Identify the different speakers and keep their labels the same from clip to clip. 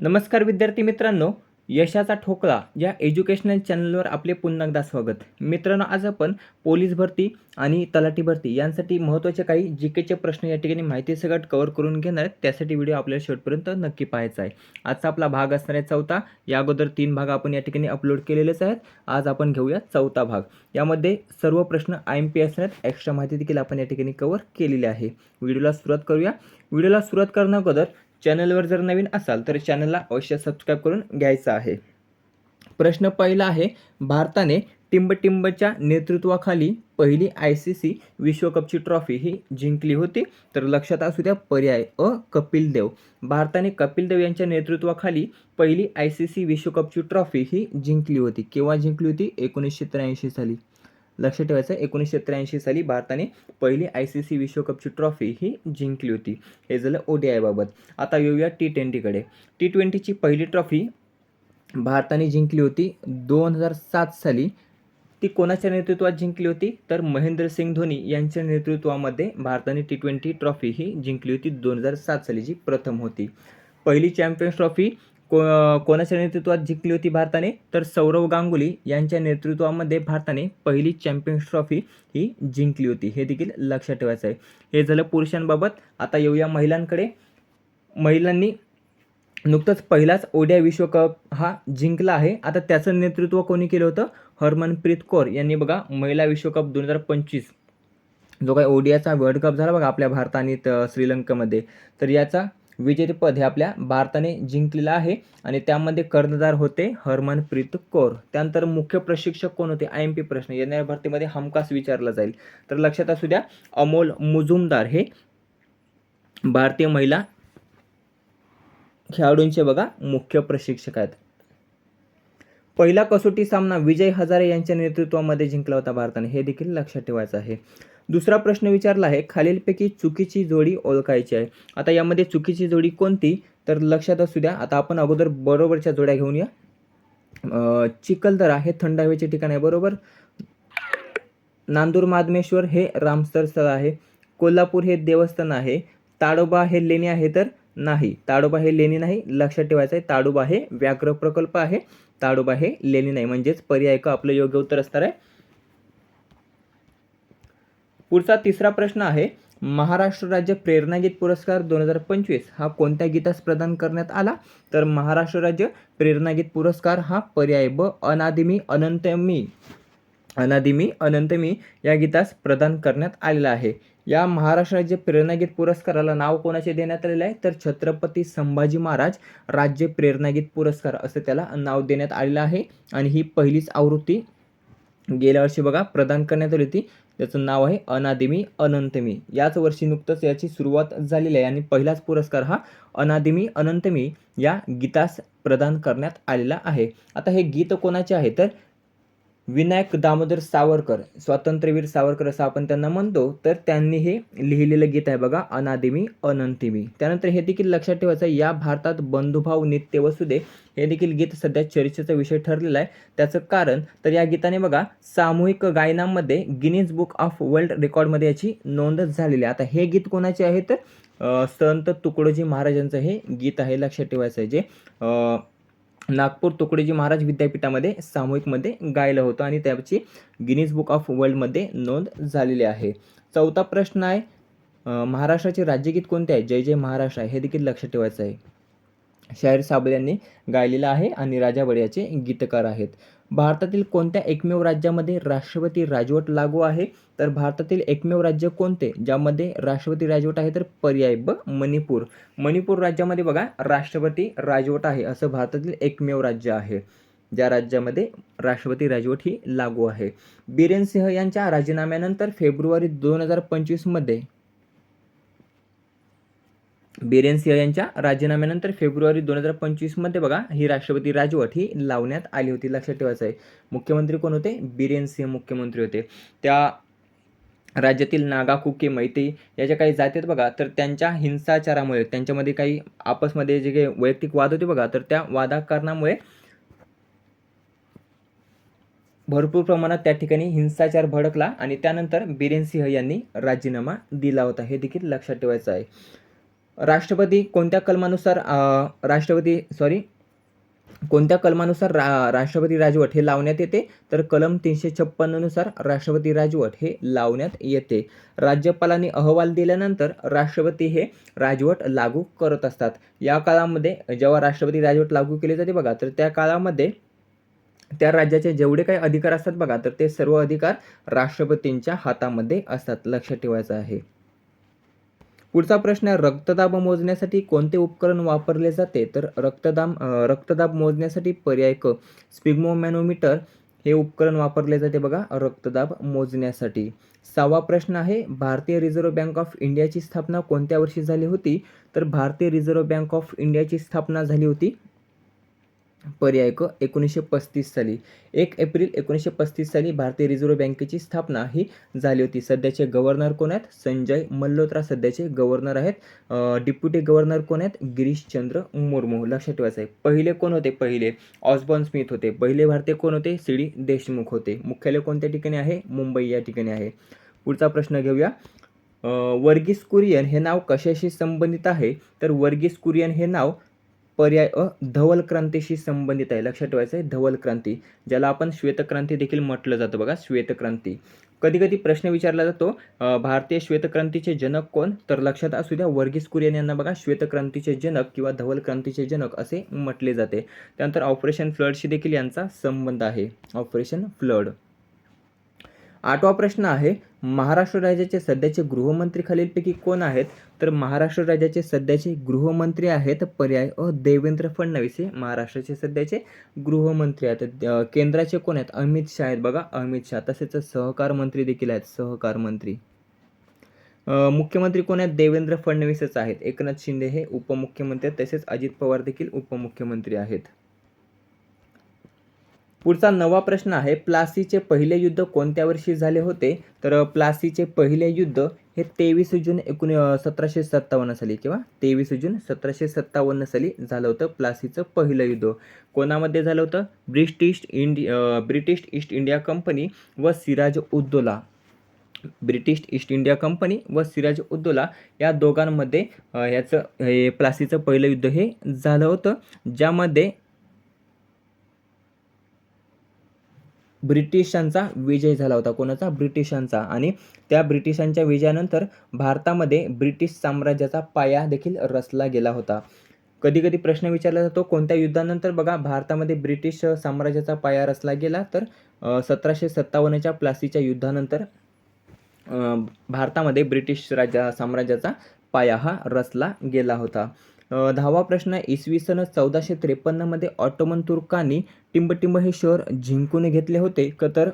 Speaker 1: नमस्कार विद्यार्थी मित्रांनो, यशाचा ठोकळा या एज्युकेशनल चॅनलवर आपले पुन्हा एकदा स्वागत. मित्रांनो, आज आपण पोलीस भरती आणि तलाठी भरती यांसाठी महत्त्वाचे काही जीकेचे प्रश्न या ठिकाणी माहिती सगळं कव्हर करून घेणार आहेत. त्यासाठी व्हिडिओ आपल्याला शेवटपर्यंत नक्की पाहायचा आहे. आजचा आपला भाग असणार आहे चौथा. या अगोदर 3 भाग आपण या ठिकाणी अपलोड केलेलेच आहेत. आज आपण घेऊया चौथा भाग. यामध्ये सर्व प्रश्न IMP असणार आहेत. एक्स्ट्रा माहिती देखील आपण या ठिकाणी कव्हर केलेली आहे. व्हिडिओला सुरुवात करूया. व्हिडिओला सुरुवात करण्या अगोदर चॅनलवर जर नवीन असाल तर चॅनलला अवश्य सबस्क्राईब करून घ्यायचं आहे. प्रश्न पहिला आहे, भारताने टिंबटिंबच्या नेतृत्वाखाली पहिली ICC विश्वकपची ट्रॉफी ही जिंकली होती. तर लक्षात असू द्या पर्याय अ कपिल देव. भारताने कपिल देव यांच्या नेतृत्वाखाली पहिली ICC विश्वकपची ट्रॉफी ही जिंकली होती. केव्हा जिंकली होती? 1983 साली. लक्षात ठेवायचं, 1983 साली भारताने पहिली ICC विश्वकपची ट्रॉफी ही जिंकली होती. हे झालं ODI बाबत. आता येऊया T20कडे. T20ची पहिली ट्रॉफी भारताने जिंकली होती 2007 साली. ती कोणाच्या नेतृत्वात जिंकली होती? तर महेंद्रसिंग धोनी यांच्या नेतृत्वामध्ये भारताने T20 ट्रॉफी ही जिंकली होती 2007 साली, जी प्रथम होती. पहिली चॅम्पियन्स ट्रॉफी कोणाच्या नेतृत्वात जिंकली होती भारताने? तर सौरव गांगुली यांच्या नेतृत्वामध्ये भारताने पहिली चॅम्पियन्स ट्रॉफी ही जिंकली होती. हे देखील लक्षात ठेवायचं आहे. हे झालं पुरुषांबाबत. आता येऊया महिलांकडे. महिलांनी नुकतंच पहिलाच ODI विश्वकप हा जिंकला आहे. आता त्याचं नेतृत्व कोणी केलं होतं? हरमनप्रीत कौर यांनी बघा महिला विश्वकप 2025 जो काही ODIचा वर्ल्ड कप झाला बघा आपल्या भारत आणि श्रीलंकेमध्ये, तर याचा विजेतेपद हे आपल्या भारताने जिंकलेलं आहे आणि त्यामध्ये कर्णधार होते हरमनप्रीत कौर. त्यानंतर मुख्य प्रशिक्षक कोण होते? IMP प्रश्न येणाऱ्या भरतीमध्ये हमखास विचारला जाईल. तर लक्षात असू द्या, अमोल मुजुमदार हे भारतीय महिला खेळाडूंचे बघा मुख्य प्रशिक्षक आहेत. पहिला कसोटी सामना विजय हजारे यांच्या नेतृत्वामध्ये जिंकला होता भारताने. हे देखील लक्षात ठेवायचं आहे. दुसरा प्रश्न विचारला आहे, खालीलपैकी चुकीची जोडी ओळखायची आहे. आता यामध्ये चुकीची जोडी कोणती? तर लक्षात असू द्या, आता आपण अगोदर बरोबरच्या जोड्या घेऊन या. चिखलदरा हे थंड हवेचे ठिकाण आहे, बरोबर. नांदूर माधमेश्वर हे रामसर स्थळ आहे. कोल्हापूर हे देवस्थान आहे. ताडोबा हे लेणी आहे, तर नाही, ताडोबा हे लेणी नाही. लक्षात ठेवायचं आहे, ताडोबा हे व्याघ्र प्रकल्प आहे. ताडोबा हे लेणी नाही, म्हणजेच पर्याय का आपलं योग्य उत्तर असणार आहे. पुढचा तिसरा प्रश्न आहे, महाराष्ट्र राज्य प्रेरणागीत पुरस्कार 2025 हा कोणत्या गीतास प्रदान करण्यात आला? तर महाराष्ट्र राज्य प्रेरणागीत पुरस्कार हा पर्याय ब अनादिमी अनंतमी अनंतमी या गीतास प्रदान करण्यात आलेला आहे. या महाराष्ट्र राज्य प्रेरणागीत पुरस्काराला नाव कोणाचे देण्यात आलेले आहे? तर छत्रपती संभाजी महाराज राज्य प्रेरणागीत पुरस्कार असं त्याला नाव देण्यात आलेलं आहे आणि ही पहिलीच आवृत्ती गेल्या वर्षी बघा प्रदान करण्यात आली होती. त्याचं नाव आहे अनादिमी अनंतमी. याच वर्षी नुकतंच याची सुरुवात झालेली आहे आणि पहिलाच पुरस्कार हा अनादिमी अनंतमी या गीतास प्रदान करण्यात आलेला आहे. आता हे गीत कोणाचे आहे? तर विनायक दामोदर सावरकर, स्वातंत्र्यवीर सावरकर असं आपण त्यांना म्हणतो, तर त्यांनी हे लिहिलेलं गीत आहे बघा अनादिमी अनंतमी. त्यानंतर हे देखील लक्षात ठेवायचं, या भारतात बंधुभाव नित्य वसुदे हे देखील गीत सध्या चर्चेचा विषय ठरलेला आहे. त्याचं कारण तर या गीताने बघा सामूहिक गायनामध्ये गिनीज बुक ऑफ वर्ल्ड रेकॉर्डमध्ये याची नोंद झालेली आहे. आता हे गीत कोणाचे आहे? तर संत तुकडोजी महाराजांचं हे गीत आहे. लक्षात ठेवायचं आहे, जे नागपूर तुकडोजी महाराज विद्यापीठामध्ये सामूहिकमध्ये गायलं होतं आणि त्याची गिनीज बुक ऑफ वर्ल्डमध्ये नोंद झालेली आहे. चौथा प्रश्न आहे, महाराष्ट्राचे राज्यगीत कोणते आहे? जय जय महाराष्ट्र आहे. हे देखील लक्षात ठेवायचं आहे. शाहीर साबळे यांनी गायलेलं आहे आणि राजा बडियाचे गीतकार आहेत. भारतातील कोणत्या एकमेव राज्यामध्ये राष्ट्रपती राजवट लागू आहे? तर भारतातील एकमेव राज्य कोणते ज्यामध्ये राष्ट्रपती राजवट आहे? तर पर्याय ब मणिपूर. मणिपूर राज्यामध्ये बघा राष्ट्रपती राजवट आहे, असं भारतातील एकमेव राज्य आहे ज्या राज्यामध्ये राष्ट्रपती राजवट ही लागू आहे. बिरेन सिंह यांच्या राजीनाम्यानंतर फेब्रुवारी 2025 मध्ये बिरेन सिंह यांच्या राजीनाम्यानंतर फेब्रुवारी 2025 मध्ये बघा ही राष्ट्रपती राजवट ही लावण्यात आली होती. लक्षात ठेवायचं आहे. मुख्यमंत्री कोण होते? बिरेन सिंह मुख्यमंत्री होते. त्या राज्यातील नागा, कुकी, मैतेई या ज्या काही जाती आहेत बघा, तर त्यांच्या हिंसाचारामुळे, त्यांच्यामध्ये काही आपसमध्ये जे काही वैयक्तिक वाद होते बघा, तर त्या वादाकारणामुळे भरपूर प्रमाणात त्या ठिकाणी हिंसाचार भडकला आणि त्यानंतर बिरेन सिंह यांनी राजीनामा दिला होता. हे देखील लक्षात ठेवायचं आहे. राष्ट्रपती कोणत्या कलमानुसार राष्ट्रपती राजवट हे लावण्यात येते? तर कलम 356 नुसार राष्ट्रपती राजवट हे लावण्यात येते. राज्यपालांनी अहवाल दिल्यानंतर राष्ट्रपती हे राजवट लागू करत असतात. या काळामध्ये जेव्हा राष्ट्रपती राजवट लागू केली जाते बघा, तर त्या काळामध्ये त्या राज्याचे जेवढे काही अधिकार असतात बघा, तर ते सर्व अधिकार राष्ट्रपतींच्या हातामध्ये असतात. लक्षात ठेवायचं आहे. पुढचा प्रश्न आहे, रक्तदाब मोजण्यासाठी कोणते उपकरण वापरले जाते? तर रक्तदाब मोजण्यासाठी पर्याय क स्पिग्मोमॅनोमीटर हे उपकरण वापरले जाते बघा रक्तदाब मोजण्यासाठी. 6वा प्रश्न आहे, भारतीय रिझर्व्ह बँक ऑफ इंडियाची स्थापना कोणत्या वर्षी झाली होती? तर भारतीय रिझर्व्ह बँक ऑफ इंडियाची स्थापना झाली होती पर्याय क 1935 साली. 1 एप्रिल 1935 साली भारतीय रिझर्व्ह बँकेची स्थापना ही झाली होती. सध्याचे गव्हर्नर कोण आहेत? संजय मल्होत्रा सध्याचे गव्हर्नर आहेत. डिप्युटी गव्हर्नर कोण आहेत? गिरीशचंद्र मुर्मू. लक्षात ठेवायचं आहे. पहिले कोण होते? पहिले ऑस्बॉर्न स्मिथ होते. पहिले भारतीय कोण होते? सी.डी. देशमुख होते. मुख्यालय कोणत्या ठिकाणी आहे? मुंबई या ठिकाणी आहे. पुढचा प्रश्न घेऊया. वर्गीस कुरियन हे नाव कशाशी संबंधित आहे? तर वर्गीस कुरियन हे नाव पर्याय अ धवल क्रांतीशी संबंधित आहे. लक्षात ठेवायचं आहे. धवल क्रांती, ज्याला आपण श्वेतक्रांती देखील म्हटलं जातं बघा, श्वेतक्रांती. कधी कधी प्रश्न विचारला जातो, भारतीय श्वेतक्रांतीचे जनक कोण? तर लक्षात असू द्या, वर्गीस कुरियन यांना बघा श्वेतक्रांतीचे जनक किंवा धवल क्रांतीचे जनक असे म्हटले जाते. त्यानंतर ऑपरेशन फ्लडशी देखील यांचा संबंध आहे. Operation flood. 8वा प्रश्न आहे, महाराष्ट्र राज्याचे सध्याचे गृहमंत्री खालीलपैकी कोण आहेत? तर महाराष्ट्र राज्याचे सध्याचे गृहमंत्री आहेत पर्याय अ देवेंद्र फडणवीस हे महाराष्ट्राचे सध्याचे गृहमंत्री आहेत. केंद्राचे कोण आहेत? अमित शहा आहेत बघा, अमित शहा. तसेच सहकार मंत्री देखील आहेत, सहकार मंत्री. मुख्यमंत्री कोण आहेत? देवेंद्र फडणवीसच आहेत. एकनाथ शिंदे हे उपमुख्यमंत्री आहेत. तसेच अजित पवार देखील उपमुख्यमंत्री आहेत. पुढचा 9वा प्रश्न आहे, प्लासीचे पहिले युद्ध कोणत्या वर्षी झाले होते? तर प्लासीचे पहिले युद्ध हे 23 जून 1757 साली किंवा 23 जून 1757 साली झालं होतं प्लासीचं पहिलं युद्ध. कोणामध्ये झालं होतं? ब्रिटिश ईस्ट इंडिया कंपनी व Siraj ud-Daula. British east India company व सिराज उद्दौला या दोघांमध्ये हे प्लासीचं पहिलं युद्ध हे झालं होतं, ज्यामध्ये ब्रिटिशांचा विजय झाला होता. कोणाचा? ब्रिटिशांचा. आणि त्या ब्रिटिशांच्या विजयानंतर भारतामध्ये ब्रिटिश साम्राज्याचा पाया देखील रचला गेला होता. कधी कधी प्रश्न विचारला जातो, कोणत्या युद्धानंतर बघा भारतामध्ये ब्रिटिश साम्राज्याचा पाया रचला गेला? तर 1757च्या प्लासीच्या युद्धानंतर भारतामध्ये ब्रिटिश साम्राज्याचा पाया हा रचला गेला होता. 10वा प्रश्न, इसवी सन 1453 मध्ये ऑटोमन तुर्कांनी टिंबटिंब हे शहर जिंकून घेतले होते का? तर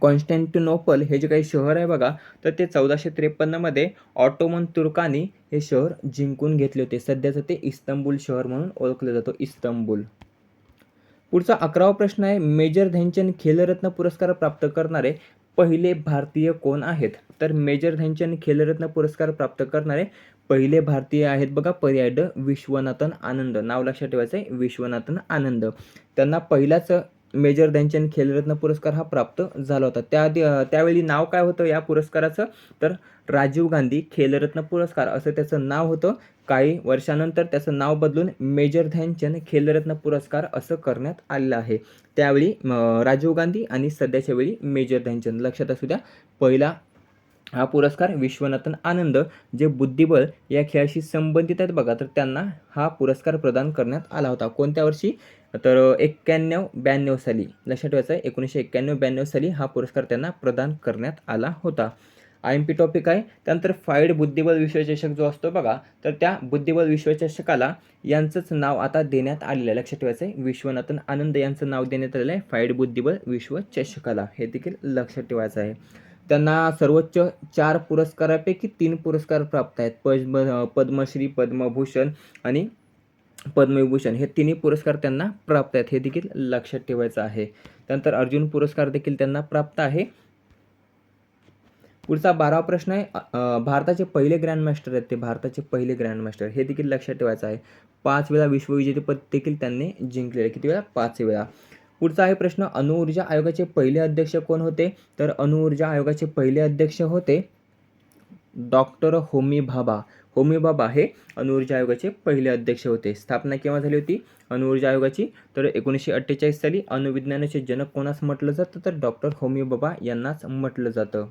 Speaker 1: कॉन्स्टँटिनोपल हे जे काही शहर आहे बघा, तर ते 1453 मध्ये ऑटोमन तुर्कांनी हे शहर जिंकून घेतले होते. सध्याचं ते इस्तंबूल शहर म्हणून ओळखलं जातं, इस्तंबूल. पुढचा 11वा प्रश्न आहे, मेजर ध्यानचंद खेलरत्न पुरस्कार प्राप्त करणारे पहिले भारतीय कोण आहेत? तर मेजर ध्यानचंद खेलरत्न पुरस्कार प्राप्त करणारे पहिले भारतीय आहेत बघा पर्याय ड विश्वनाथन आनंद. नाव लक्षात ठेवायचं आहे, विश्वनाथन आनंद. त्यांना पहिलाच मेजर ध्यानचंद खेलरत्न पुरस्कार हा प्राप्त झाला होता. त्यावेळी नाव काय होतं या पुरस्काराचं? तर राजीव गांधी खेलरत्न पुरस्कार असं त्याचं नाव होतं. काही वर्षानंतर त्याचं नाव बदलून मेजर ध्यानचंद खेलरत्न पुरस्कार असं करण्यात आलेलं आहे. त्यावेळी राजीव गांधी आणि सध्याच्या वेळी मेजर ध्यानचंद. लक्षात असू द्या, पहिला हा पुरस्कार विश्वनाथन आनंद जे बुद्धिबळ या खेळाशी संबंधित आहेत बघा, तर त्यांना हा पुरस्कार प्रदान करण्यात आला होता. कोणत्या वर्षी? तर 91-92 साली. लक्षात ठेवायचं आहे, 1991-92 साली हा पुरस्कार त्यांना प्रदान करण्यात आला होता. IMP टॉपिक आहे. त्यानंतर फाईड बुद्धिबळ विश्वचषक जो असतो बघा, तर त्या बुद्धिबळ विश्वचषकाला यांचंच नाव आता देण्यात आलेलं आहे. लक्षात ठेवायचं आहे, विश्वनाथन आनंद यांचं नाव देण्यात आलेलं आहे फाईड बुद्धिबळ विश्वचषकाला. हे देखील लक्षात ठेवायचं आहे. त्यांना सर्वोच्च 4 पुरस्कारापैकी 3 पुरस्कार प्राप्त आहेत. पद्मश्री, पद्मभूषण आणि पद्मविभूषण हे तिन्ही पुरस्कार त्यांना प्राप्त आहेत. हे देखील लक्षात ठेवायचं आहे. त्यानंतर अर्जुन पुरस्कार देखील त्यांना प्राप्त आहे. पुढचा 12वा प्रश्न आहे, भारताचे पहिले ग्रँडमास्टर आहेत ते, भारताचे पहिले ग्रँडमास्टर हे देखील लक्षात ठेवायचं आहे. 5 वेळा विश्वविजेतेपद देखील त्यांनी जिंकलेले. किती वेळा? 5 वेळा. पुढचा आहे प्रश्न, अणुऊर्जा आयोगाचे पहिले अध्यक्ष कोण होते? तर अणुऊर्जा आयोगाचे पहिले अध्यक्ष होते डॉक्टर होमी भाभा. होमी भाभा हे अणुऊर्जा आयोगाचे पहिले अध्यक्ष होते. स्थापना केव्हा झाली होती अणुऊर्जा आयोगाची? तर 1948 साली. अणुविज्ञानाचे जनक कोणास म्हटलं जातं? तर डॉक्टर होमी भाभा यांनाच म्हटलं जातं.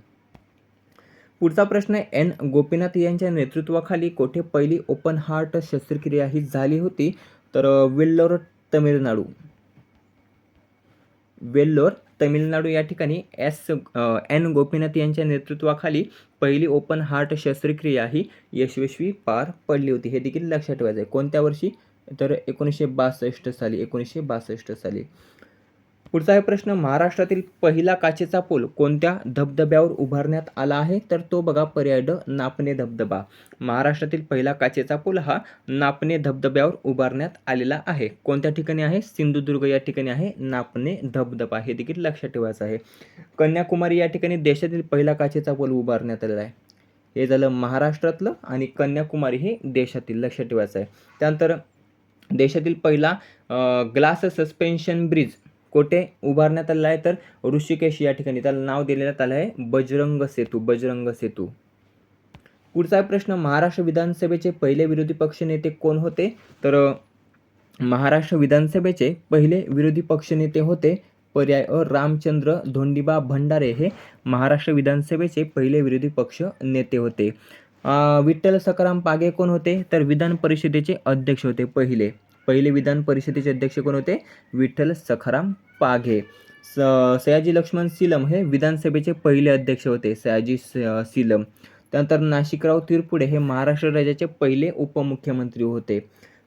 Speaker 1: पुढचा प्रश्न आहे, एन गोपीनाथ यांच्या नेतृत्वाखाली कोठे पहिली ओपन हार्ट शस्त्रक्रिया ही झाली होती? तर वेल्लोर, तमिळनाडू. वेल्लोर, तमिळनाडू या ठिकाणी एन गोपीनाथ यांच्या नेतृत्वाखाली पहिली ओपन हार्ट शस्त्रक्रिया ही यशस्वी पार पडली होती. हे देखील लक्षात ठेवायचं आहे. कोणत्या वर्षी? तर 1962 साली. 1962 साली. पुढचा आहे प्रश्न, महाराष्ट्रातील पहिला काचेचा पूल कोणत्या धबधब्यावर उभारण्यात आला आहे? तर तो बघा पर्याय ड, नापणे धबधबा. महाराष्ट्रातील पहिला काचेचा पूल हा नापणे धबधब्यावर उभारण्यात आलेला आहे. कोणत्या ठिकाणी आहे? सिंधुदुर्ग या ठिकाणी आहे नापणे धबधबा. हे देखील लक्षात ठेवायचं आहे. कन्याकुमारी या ठिकाणी देशातील पहिला काचेचा पूल उभारण्यात आलेला आहे. हे झालं महाराष्ट्रातलं आणि कन्याकुमारी हे देशातील, लक्षात ठेवायचं आहे. त्यानंतर देशातील पहिला ग्लास सस्पेन्शन ब्रिज कोठे उभारण्यात आलेला आहे? तर ऋषिकेश या ठिकाणी. त्याला नाव दिलेलं आलं आहे बजरंग सेतू. बजरंग सेतू. पुढचा प्रश्न, महाराष्ट्र विधानसभेचे पहिले विरोधी पक्ष नेते कोण होते? तर महाराष्ट्र विधानसभेचे पहिले विरोधी पक्षनेते होते पर्याय अ, रामचंद्र धोंडीबा भंडारे हे महाराष्ट्र विधानसभेचे पहिले विरोधी पक्ष नेते होते. विठ्ठल सखाराम पागे कोण होते? तर विधान परिषदेचे अध्यक्ष होते पहिले. पहिले विधान परिषदेचे अध्यक्ष कोण होते? विठ्ठल सखाराम पागे. सयाजी लक्ष्मण सीलम हे विधानसभेचे पहिले अध्यक्ष होते. सयाजी सीलम. त्यानंतर नाशिकराव तिरपुडे हे महाराष्ट्र राज्याचे पहिले उपमुख्यमंत्री होते.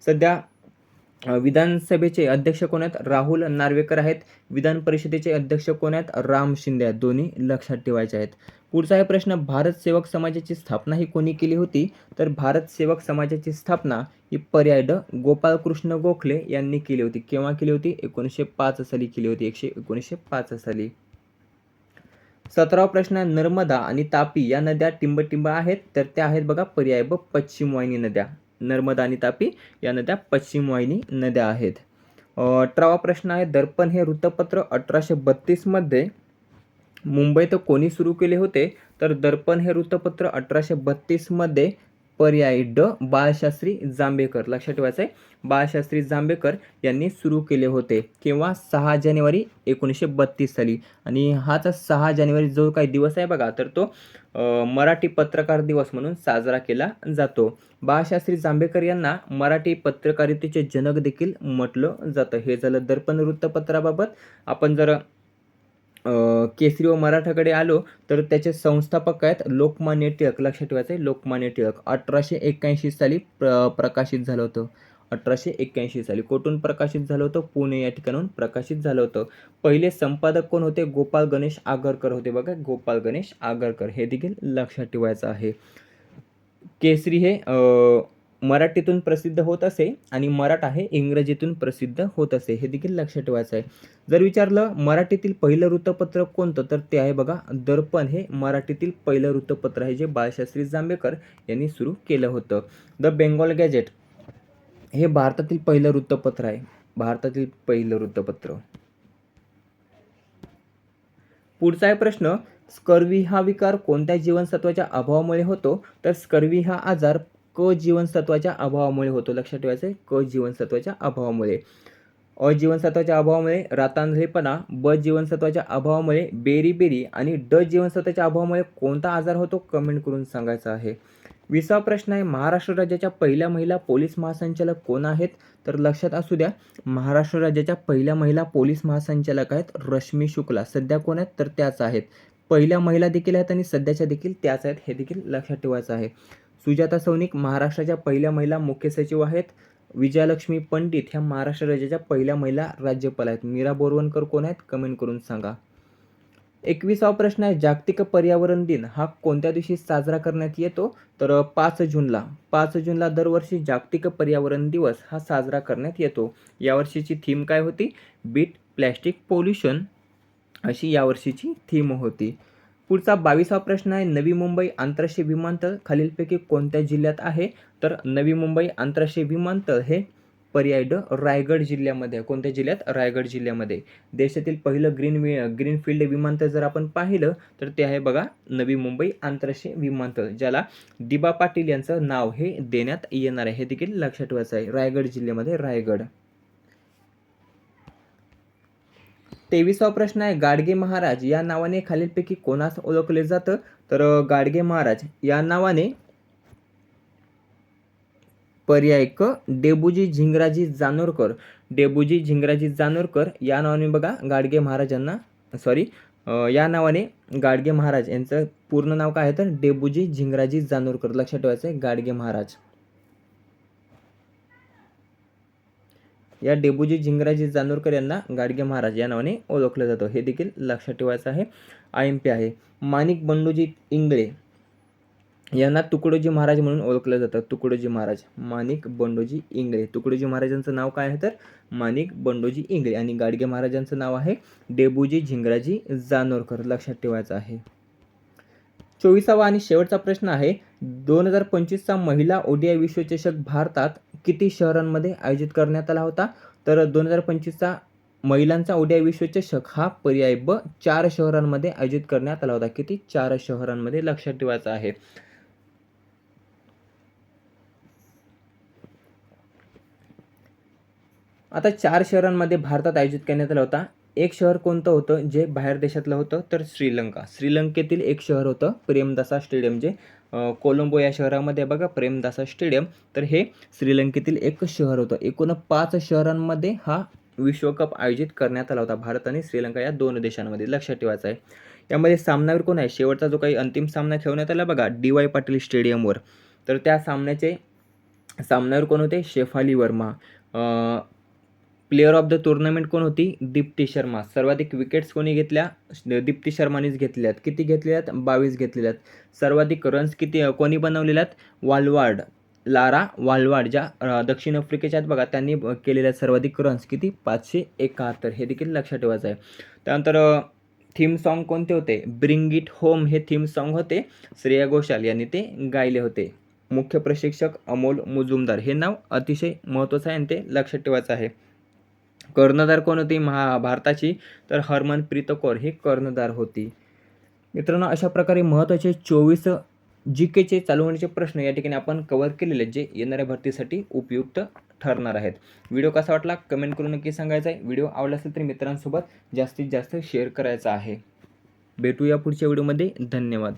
Speaker 1: सध्या विधानसभेचे अध्यक्ष कोण आहेत? राहुल नार्वेकर आहेत. विधान परिषदेचे अध्यक्ष कोण आहेत? राम शिंदे आहेत. दोन्ही लक्षात ठेवायचे आहेत. पुढचा आहे प्रश्न, भारत सेवक समाजाची स्थापना ही कोणी केली होती? तर भारत सेवक समाजाची स्थापना ही पर्याय ड, गोपाळकृष्ण गोखले यांनी केली होती. केव्हा केली होती? 1905 साली केली होती. 1905 साली. 17वा प्रश्न आहे, नर्मदा आणि तापी या नद्या टिंबटिंब आहेत. तर त्या आहेत बघा पर्याय ब, पश्चिम वाहिनी नद्या. नर्मदा आणि तापी या नद्या पश्चिम वाहिनी नद्या आहेत. 18वा प्रश्न आहे, दर्पण हे वृत्तपत्र 1832 मध्ये मुंबईत कोणी सुरू केले होते? तर दर्पण हे वृत्तपत्र 1832 मध्ये पर्याय ड, बाळशास्त्री जांभेकर. लक्षात ठेवायचं आहे, बाळशास्त्री जांभेकर यांनी सुरू केले होते. केव्हा? 6 जानेवारी 1932 साली. आणि हाच 6 जानेवारी जो काही दिवस आहे बघा, तर तो मराठी पत्रकार दिवस म्हणून साजरा केला जातो. बाळशास्त्री जांभेकर यांना मराठी पत्रकारितेचे जनक देखील म्हटलं जातं. हे झालं दर्पण वृत्तपत्राबाबत. आपण जर केसरी व मराठाकडे आलो तर त्याचे संस्थापक आहेत लोकमान्य टिळक. लक्षात ठेवायचं आहे, लोकमान्य टिळक. 1881 साली प्रकाशित झालं होतं. 1881 साली. कुठून प्रकाशित झालं होतं? पुणे या ठिकाणून प्रकाशित झालं होतं. पहिले संपादक कोण होते? गोपाळ गणेश आगरकर होते बघा, गोपाळ गणेश आगरकर. हे देखील लक्षात ठेवायचं आहे. केसरी हे मराठीतून प्रसिद्ध होत असे आणि मराठा हे इंग्रजीतून प्रसिद्ध होत असे. हे देखील लक्षात ठेवायचं आहे. जर विचारलं मराठीतील पहिलं वृत्तपत्र कोणतं, तर ते आहे बघा दर्पण. हे मराठीतील पहिलं वृत्तपत्र आहे जे बाळशास्त्री जांभेकर यांनी सुरू केलं होतं. द बेंगॉल गॅजेट हे भारतातील पहिलं वृत्तपत्र आहे. भारतातील पहिलं वृत्तपत्र. पुढचा आहे प्रश्न, स्कर्वी हा विकार कोणत्या जीवनसत्वाच्या अभावामुळे होतो? तर स्कर्वी हा आजार क जीवनसत्वाच्या अभावामुळे होतो. लक्षात ठेवायचं आहे, क जीवनसत्वाच्या अभावामुळे. अ जीवनसत्वाच्या अभावामुळे रातांधळेपणा, ब जीवनसत्वाच्या अभावामुळे बेरीबेरी आणि ड जीवनसत्वाच्या अभावामुळे कोणता आजार होतो? कमेंट करून सांगायचं आहे. 20वा प्रश्न आहे, महाराष्ट्र राज्याच्या पहिल्या महिला पोलीस महासंचालक कोण आहेत? तर लक्षात असू द्या, महाराष्ट्र राज्याच्या पहिल्या महिला पोलीस महासंचालक आहेत रश्मी शुक्ला. सध्या कोण आहेत? तर त्याच आहेत. पहिल्या महिला देखील आहेत आणि सध्याच्या देखील त्याच आहेत. हे देखील लक्षात ठेवायचं आहे. सुजाता सौनिक महाराष्ट्राच्या पहिल्या महिला मुख्य सचिव आहेत. विजयालक्ष्मी पंडित ह्या महाराष्ट्र राज्याच्या पहिल्या महिला राज्यपाल आहेत. मीरा बोरवणकर कोण आहेत? कमेंट करून सांगा. 21वा प्रश्न आहे, जागतिक पर्यावरण दिन हा कोणत्या दिवशी साजरा करण्यात येतो? तर 5 जूनला. 5 जूनला दरवर्षी जागतिक पर्यावरण दिवस हा साजरा करण्यात येतो. यावर्षीची थीम काय होती? बीट प्लॅस्टिक पोल्युशन अशी यावर्षीची थीम होती. पुढचा 22वा प्रश्न आहे, नवी मुंबई आंतरराष्ट्रीय विमानतळ खालीलपैकी कोणत्या जिल्ह्यात आहे? तर नवी मुंबई आंतरराष्ट्रीय विमानतळ हे पर्याय ड रायगड जिल्ह्यामध्ये आहे. कोणत्या जिल्ह्यात? रायगड जिल्ह्यामध्ये. देशातील पहिलं ग्रीनफील्ड विमानतळ जर आपण पाहिलं तर ते आहे बघा नवी मुंबई आंतरराष्ट्रीय विमानतळ, ज्याला दिबा पाटील यांचं नाव हे देण्यात येणार आहे. हे देखील लक्षात ठेवायचं आहे. रायगड जिल्ह्यामध्ये रायगड. 23वा प्रश्न आहे, गाडगे महाराज या नावाने खालीलपैकी कोणास ओळखले जातं? तर गाडगे महाराज या नावाने पर्याय क डेबूजी झिंगराजी जानोरकर. डेबूजी झिंगराजी जानोरकर या नावाने बघा गाडगे महाराजांना या नावाने गाडगे महाराज यांचं पूर्ण नाव काय आहे तर डेबूजी झिंगराजी जानोरकर. लक्षात ठेवायचं आहे गाडगे महाराज. या डेबूजी झिंगराजी जानोरकर यांना गाडगे महाराज या नावाने ओळखलं जातं. हे देखील लक्षात ठेवायचं आहे. IMP आहे. माणिक बंडोजी इंगळे यांना तुकडोजी महाराज म्हणून ओळखलं जातं. तुकडोजी महाराज, माणिक बंडोजी इंगळे. तुकडोजी महाराजांचं नाव काय आहे तर माणिक बंडोजी इंगळे आणि गाडगे महाराजांचं नाव आहे डेबूजी झिंगराजी जानोरकर. लक्षात ठेवायचं आहे. 24वा आणि शेवटचा प्रश्न आहे, 2025चा महिला ODI विश्वचषक भारतात किती शहरांमध्ये आयोजित करण्यात आला होता? तर 2025चा महिलांचा ODI विश्वचषक हा पर्याय ब 4 शहरांमध्ये आयोजित करण्यात आला होता. किती? 4 शहरांमध्ये. लक्षात ठेवायचं आहे. आता 4 शहरांमध्ये भारतात आयोजित करण्यात आला होता. एक शहर कोणतं होतं जे बाहेर देशातलं होतं तर श्रीलंका. श्रीलंकेतील एक शहर होतं प्रेमदासा स्टेडियम, जे कोलंबो या शहरामध्ये बघा प्रेमदासा स्टेडियम. तर हे श्रीलंकेतील एक शहर होतं. एकूण 5 शहरांमध्ये हा विश्वकप आयोजित करण्यात आला होता. भारत आणि श्रीलंका या 2 देशांमध्ये. लक्षात ठेवायचं आहे. यामध्ये सामनावीर कोण आहे? शेवटचा जो काही अंतिम सामना खेळवण्यात आला बघा DY पाटील स्टेडियमवर, तर त्या सामन्यावर कोण होते? Shefali Verma. Player of the tournament कोण होती? दीप्ती शर्मा. सर्वाधिक विकेट्स कोणी घेतल्या? दीप्ती शर्मानेच घेतल्यात. किती घेतल्यात? 22 घेतलेल्यात. सर्वाधिक रन्स कोणी बनवलेल्यात? लारा वाल्वार्ड, ज्या दक्षिण आफ्रिकेच्या आहेत बघा, त्यांनी केलेल्या सर्वाधिक रन्स किती? 571. हे देखील लक्षात ठेवायचं आहे. त्यानंतर थीम सॉन्ग कोणते होते? ब्रिंग इट होम हे थीम सॉन्ग होते. श्रेया घोषाल यांनी ते गायले होते. मुख्य प्रशिक्षक अमोल मुजुमदार. हे नाव अतिशय महत्त्वाचं आहे आणि ते लक्षात ठेवायचं आहे. कर्णधार कोण होती भारताची? तर हरमनप्रीत कौर ही कर्णधार होती. मित्रांनो, अशा प्रकारे महत्त्वाचे 24 GKचे चालू होण्याचे प्रश्न या ठिकाणी आपण कव्हर केलेले, जे येणाऱ्या भरतीसाठी उपयुक्त ठरणार आहेत. व्हिडिओ कसा वाटला कमेंट करून नक्की सांगायचं आहे. व्हिडिओ आवडला असेल तर मित्रांसोबत जास्तीत जास्त शेअर करायचा आहे. भेटूया पुढच्या व्हिडिओमध्ये. धन्यवाद.